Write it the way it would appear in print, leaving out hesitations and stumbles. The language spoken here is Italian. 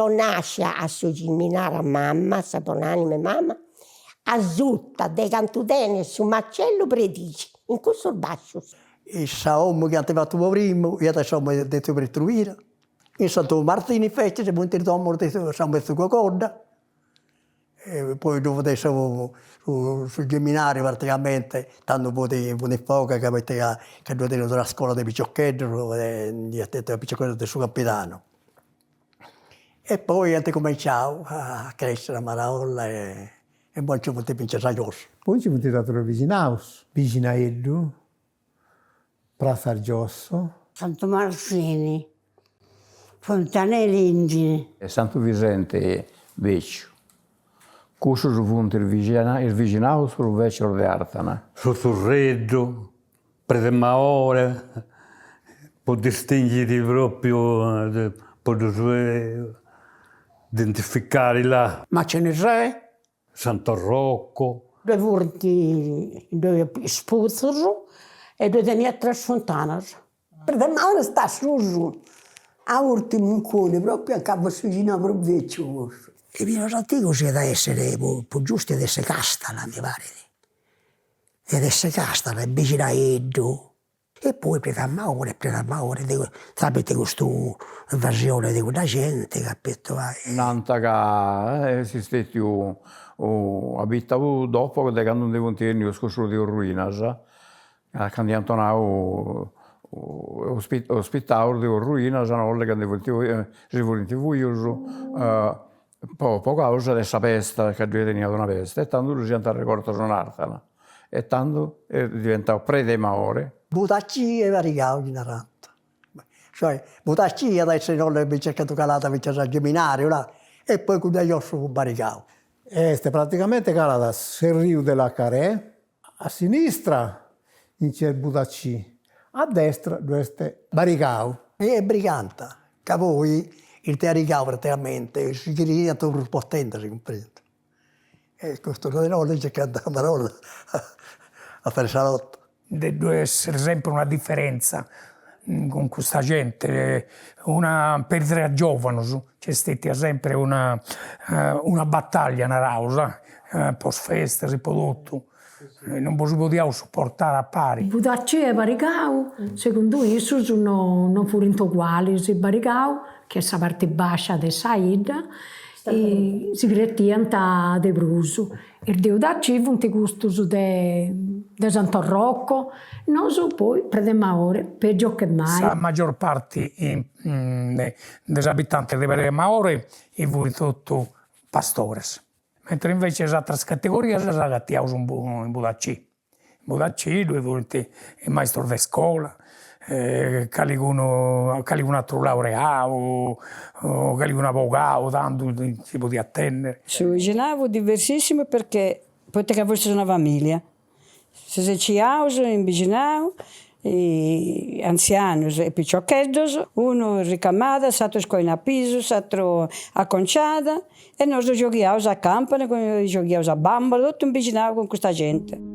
nasce a soggiminare a mamma, sa buonanima mamma, a zutta de cantudene su macello predici, in questo basso. E sa uomo che aveva fatto prima, io adesso mi ho detto per truire. In Santo Martino fece, se punti domo, ho detto, siamo messo con corda. E poi dopo adesso sul seminario praticamente, tanto un po' che dovete andare a scuola di Picciocchedro, di Picciocchedro del suo capitano. E poi ho cominciato a crescere a Maraolla e poi ci ho potuto vincere a Giosso. Poi ci ho potuto vicinaus, Vicinaeddu, Praza Giosso, Santo Marzini, Fontanelli Indine. Santo Vicente Vecchio. Questo fu il vicinato sul Vecchio di Artana. Su Surreggio, Predemaore, può distinguere proprio, può identificare là. Ma ce ne sei? Santo Rocco. Due vurti, due spuzzero e due tenia tre fontane. Predemaore sta su. A ultimo un cone, proprio a capo su proprio vecchio. I vino antico c'è da essere più giusto ed essere castala, mi pare. Ed essere castala, Vicinaeddu. E poi Predamaore, sapete questa invasione di quella gente, capito? Nanta che esistette abitavo dopo che quando devo tenere ho scostruito di ruinas, quando Antonio ospitavo di ruinas, non le che devo io poco causa della peste, che lui tenia una peste, e tanto lui si è ricordato su un'artana, e tanto è diventato Predemaore. Butacci e varicao in aranta. Cioè, Butacci adesso non l'ho cercato calata per il seminario, là, e poi con io su varicao. Este praticamente calata sul Rio della Carè, a sinistra c'è il Budacci, a destra dove Baricao. E Briganta, che poi il Tericao praticamente si chiede un po' potente, si comprende. E questo non è che canta la parola a fare salotto. Deve essere sempre una differenza con questa gente, per i giovani c'è stata sempre una battaglia nella causa, post festa, si può tutto. Non si poteva supportare a pari. Budacci e Baricao, secondo isso, non furono uguali. Si Baricao, che è la parte bassa di Saida, e si crettiano di Bruso. E il Budacci fu un gusto di Santo Rocco, non so poi Predemaore, peggio che mai. La maggior parte degli abitanti di Predemaore furono tutti pastori. Mentre invece le altre categorie si agattiavano in Budacci. In Budacci dove furono il maestro di scuola, qualcuno altro laureato, qualcuno avvocato, tanto si poteva attendere. Si avvicinavo diversissimo perché poteva essere una famiglia. Se ci in vicinavo, e anziani e picciochetti, uno ricamata, l'altro scoina a piso, l'altro a conciata, e noi giochiamo a campane, giochiamo a bambola, tutto in vicinavo con questa gente.